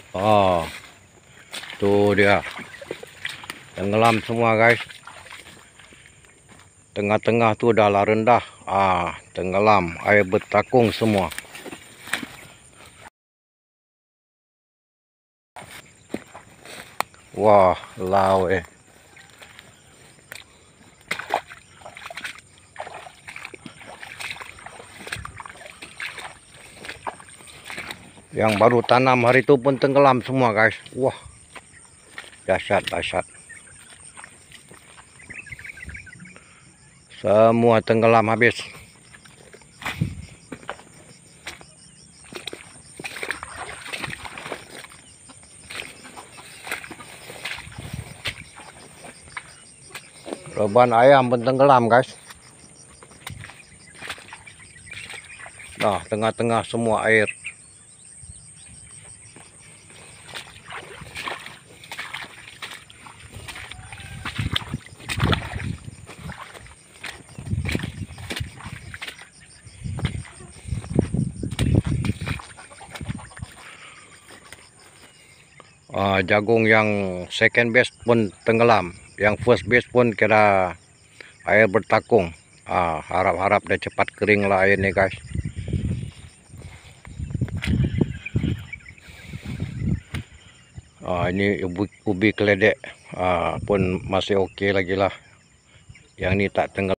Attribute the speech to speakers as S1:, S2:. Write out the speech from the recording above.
S1: Oh, tuh dia. Tenggelam semua, guys. Tengah-tengah tu dah lah rendah. Tenggelam. Air bertakung semua. Wah, lau Yang baru tanam hari itu pun tenggelam semua, guys. Wah, dahsyat, dahsyat. Semua tenggelam habis. Reban ayam pun tenggelam, guys. Nah, tengah-tengah semua air. Jagung yang second base pun tenggelam. Yang first base pun kira air bertakung. Harap-harap dia cepat kering lah air ni, guys. Ini ubi keledek pun masih okey lagi lah. Yang ni tak tenggelam.